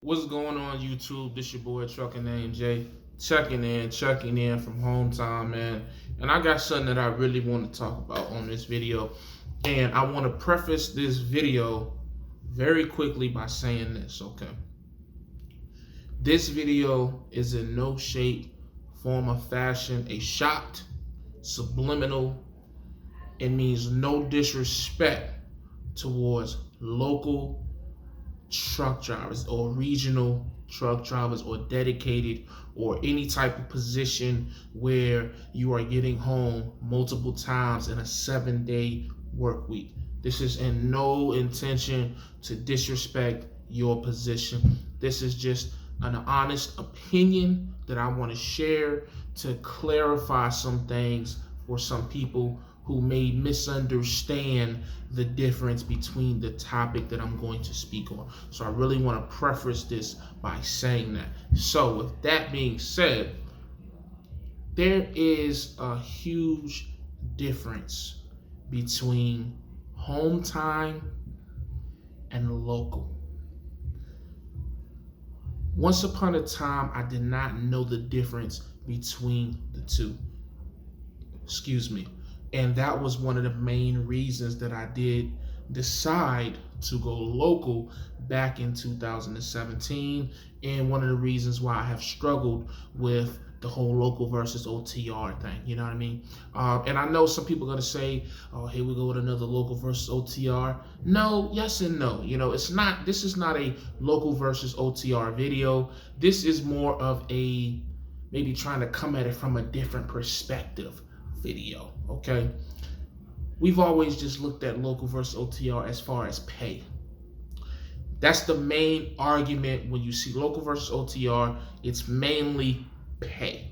What's going on, YouTube? This your boy ATruckerNamedJay, checking in from Hometime, man. And I got something that I really want to talk about on this video. And I want to preface this video very quickly by saying this, okay? This video is in no shape, form, or fashion a shot, subliminal. It means no disrespect towards local truck drivers or regional truck drivers or dedicated or any type of position where you are getting home multiple times in a 7-day work week. This is in no intention to disrespect your position. This is just an honest opinion that I want to share to clarify some things for some people who may misunderstand the difference between the topic that I'm going to speak on. So I really want to preface this by saying that. So with that being said, there is a huge difference between home time and local. Once upon a time, I did not know the difference between the two. Excuse me. And that was one of the main reasons that I did decide to go local back in 2017. And one of the reasons why I have struggled with the whole local versus OTR thing. You know what I mean? And I know some people are going to say, oh, here we go with another local versus OTR. No, yes and no. You know, this is not a local versus OTR video. This is more of a maybe trying to come at it from a different perspective video, okay? We've always just looked at local versus OTR as far as pay. That's the main argument when you see local versus OTR. It's mainly pay.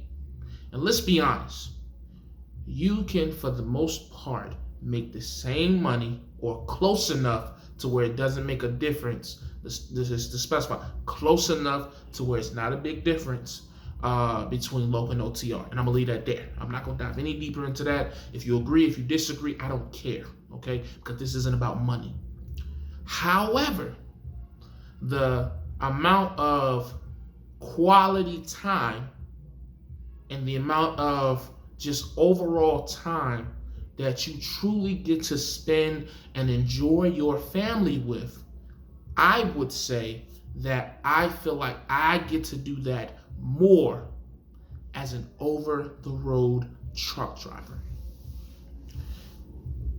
And let's be honest, you can, for the most part, make the same money or close enough to where it doesn't make a difference. This is to specify, close enough to where it's not a big difference between local and OTR. And I'm gonna leave that there. I'm not gonna dive any deeper into that. If you agree, if you disagree, I don't care, okay? Because this isn't about money. However, the amount of quality time and the amount of just overall time that you truly get to spend and enjoy your family with, I would say that I feel like I get to do that more as an over-the-road truck driver.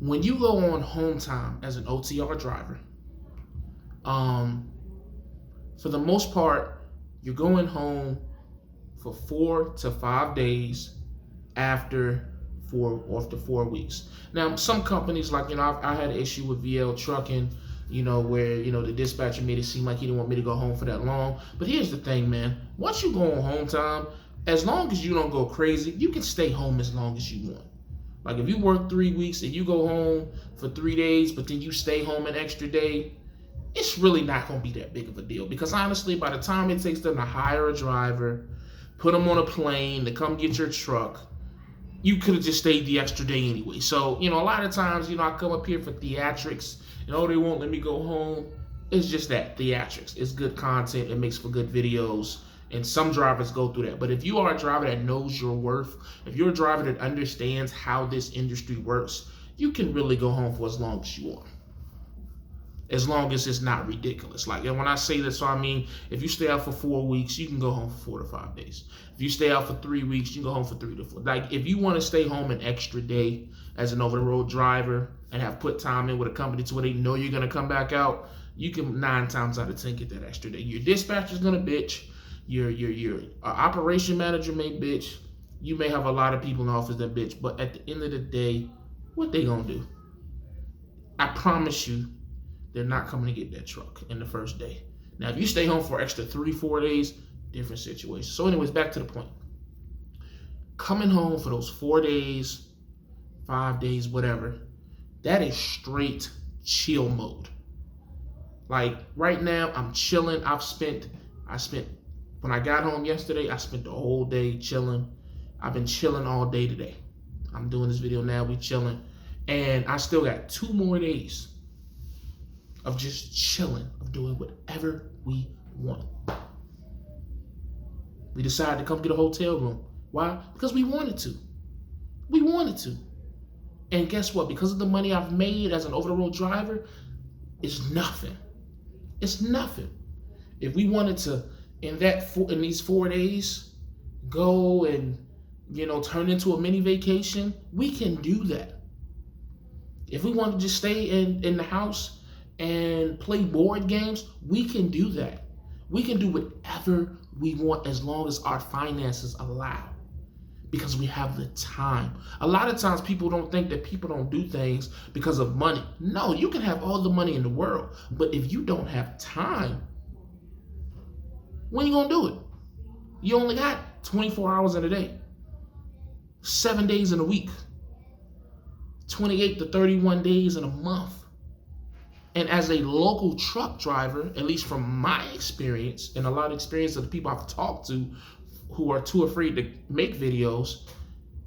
When you go on home time as an OTR driver, for the most part, you're going home for 4 to 5 days after 4 weeks. Now, some companies, like, I had an issue with VL Trucking, where, the dispatcher made it seem like he didn't want me to go home for that long. But here's the thing, man. Once you go on home time, as long as you don't go crazy, you can stay home as long as you want. Like, if you work 3 weeks and you go home for 3 days, but then you stay home an extra day, it's really not going to be that big of a deal. Because honestly, by the time it takes them to hire a driver, put them on a plane to come get your truck, you could have just stayed the extra day anyway. So, a lot of times, I come up here for theatrics, they won't let me go home. It's just that, theatrics. It's good content. It makes for good videos. And some drivers go through that. But if you are a driver that knows your worth, if you're a driver that understands how this industry works, you can really go home for as long as you want. As long as it's not ridiculous. And when I say this, so I mean, if you stay out for 4 weeks, you can go home for 4 to 5 days. If you stay out for 3 weeks, you can go home for 3 to 4. If you want to stay home an extra day as an over-the-road driver and have put time in with a company to where they know you're going to come back out, you can 9 times out of 10 get that extra day. Your dispatcher's going to bitch. Your operation manager may bitch. You may have a lot of people in the office that bitch. But at the end of the day, what they going to do? I promise you, they're not coming to get that truck in the first day. Now, if you stay home for extra 3-4 days, different situation. So anyways, back to the point. Coming home for those 4 days, 5 days, whatever, that is straight chill mode. Right now, I'm chilling. When I got home yesterday, I spent the whole day chilling. I've been chilling all day today. I'm doing this video now, we chilling. And I still got 2 more days of just chilling, of doing whatever we one. We decided to come get a hotel room. Why? Because we wanted to. We wanted to. And guess what? Because of the money I've made as an over-the-road driver, it's nothing. It's nothing. If we wanted to, in these 4 days, go and, turn into a mini vacation, we can do that. If we want to just stay in the house and play board games, we can do that. We can do whatever we want as long as our finances allow, because we have the time. A lot of times people don't think that people don't do things because of money. No, you can have all the money in the world, but if you don't have time, when you gonna do it? You only got 24 hours in a day, 7 days in a week, 28 to 31 days in a month. And as a local truck driver, at least from my experience and a lot of experience of the people I've talked to who are too afraid to make videos,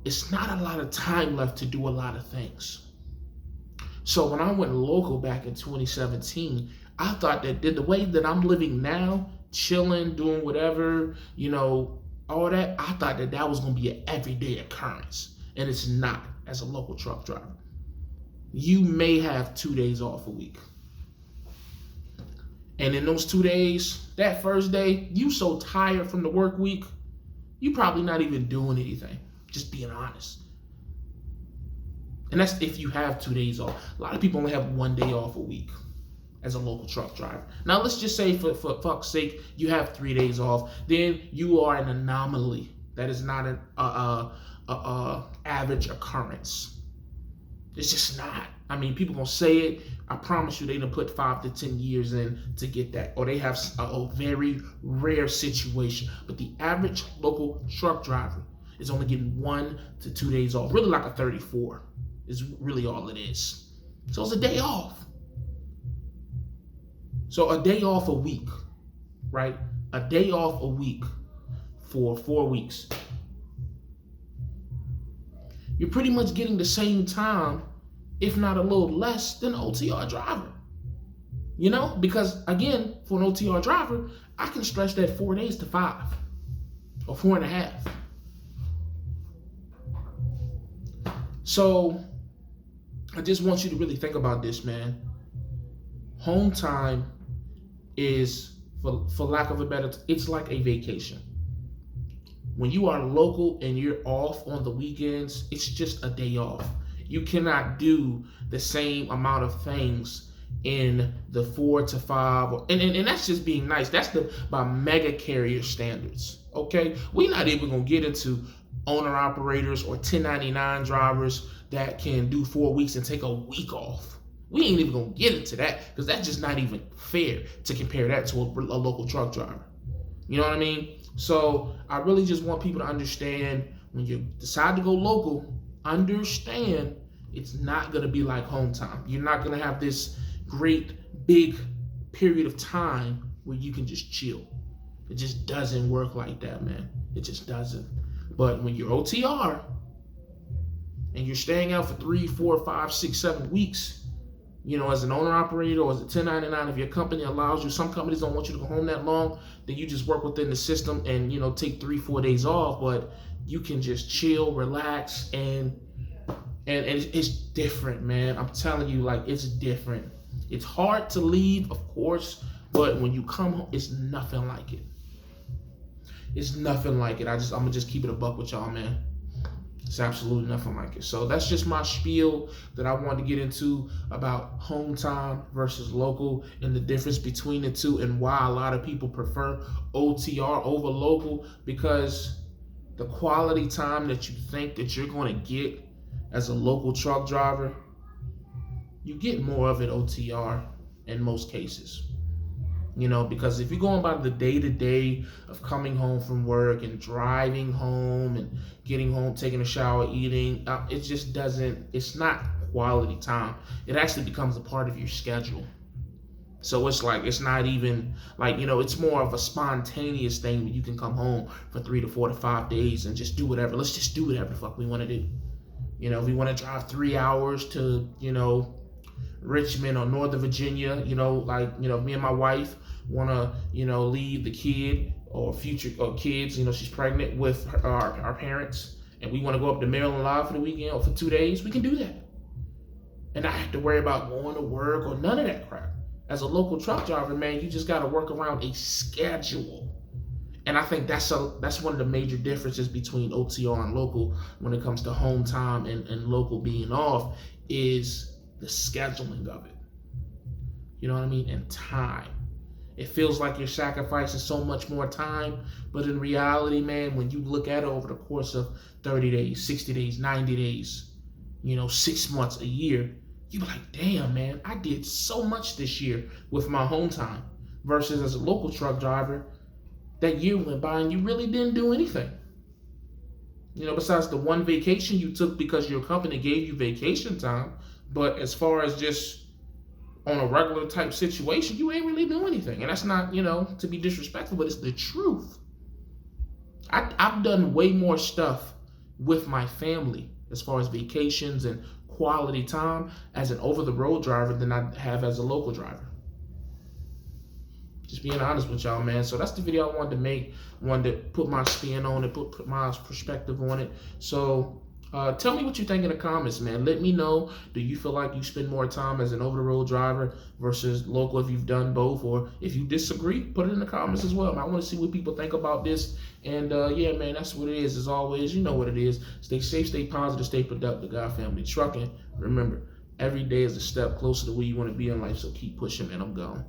it's not a lot of time left to do a lot of things. So when I went local back in 2017, I thought that the way that I'm living now, chilling, doing whatever, all that, I thought that was going to be an everyday occurrence. And it's not as a local truck driver. You may have 2 days off a week. And in those 2 days, that first day, you so tired from the work week, you probably not even doing anything. Just being honest. And that's if you have 2 days off. A lot of people only have 1 day off a week as a local truck driver. Now, let's just say for fuck's sake, you have 3 days off. Then you are an anomaly. That is not an average occurrence. It's just not. I mean, people gonna say it. I promise you, they done put 5 to 10 years in to get that, or they have a very rare situation. But the average local truck driver is only getting 1 to 2 days off. Really, like a 34 is really all it is. So it's a day off. So a day off a week, right? A day off a week for 4 weeks. You're pretty much getting the same time, if not a little less, than an OTR driver. Because again, for an OTR driver, I can stretch that 4 days to 5 or 4.5. So I just want you to really think about this, man. Hometime is, for lack of a better, it's like a vacation. When you are local and you're off on the weekends, it's just a day off. You cannot do the same amount of things in the 4 to 5, and that's just being nice. That's by mega carrier standards. Okay, we're not even gonna get into owner operators or 1099 drivers that can do 4 weeks and take a week off. We ain't even gonna get into that, because that's just not even fair to compare that to a local truck driver. You know what I mean? So I really just want people to understand, when you decide to go local, understand it's not going to be like Hometime. You're not going to have this great big period of time where you can just chill. It just doesn't work like that, man. It just doesn't. But when you're OTR and you're staying out for 3, 4, 5, 6, 7 weeks, as an owner operator or as a 1099, if your company allows you, some companies don't want you to go home that long, then you just work within the system and, take 3, 4 days off, but you can just chill, relax, and it's different, man. I'm telling you, it's different. It's hard to leave, of course, but when you come home, it's nothing like it. It's nothing like it. I'm gonna just keep it a buck with y'all, man. It's absolutely nothing like it. So that's just my spiel that I wanted to get into about Hometime versus local and the difference between the two, and why a lot of people prefer OTR over local, because the quality time that you think that you're going to get as a local truck driver, you get more of it OTR in most cases. Because if you're going by the day-to-day of coming home from work and driving home and getting home, taking a shower, eating, it just doesn't, it's not quality time. It actually becomes a part of your schedule. So it's not even it's more of a spontaneous thing where you can come home for 3 to 4 to 5 days and just do whatever. Let's just do whatever the fuck we want to do. If we want to drive 3 hours to, Richmond or Northern Virginia, me and my wife want to, leave the kid or future kids, she's pregnant with our parents, and we want to go up to Maryland Live for the weekend or for 2 days, we can do that. And not have to worry about going to work or none of that crap. As a local truck driver, man, you just got to work around a schedule. And I think that's one of the major differences between OTR and local when it comes to home time and local being off is the scheduling of it. You know what I mean? And time. It feels like you're sacrificing so much more time, but in reality, man, when you look at it over the course of 30 days, 60 days, 90 days, 6 months, a year, you be like, damn, man, I did so much this year with my home time versus as a local truck driver, that year went by and you really didn't do anything. Besides the one vacation you took because your company gave you vacation time, but as far as just on a regular type situation, you ain't really doing anything. And that's not, to be disrespectful, but it's the truth. I've done way more stuff with my family as far as vacations and quality time as an over-the-road driver than I have as a local driver. Just being honest with y'all, man. So that's the video I wanted to make. Wanted to put my spin on it, put my perspective on it. So tell me what you think in the comments, man. Let me know. Do you feel like you spend more time as an over-the-road driver versus local if you've done both? Or if you disagree, put it in the comments as well. I want to see what people think about this. And yeah, man, that's what it is. As always, you know what it is. Stay safe, stay positive, stay productive. God Family Trucking. Remember, every day is a step closer to where you want to be in life. So keep pushing, man. I'm gone.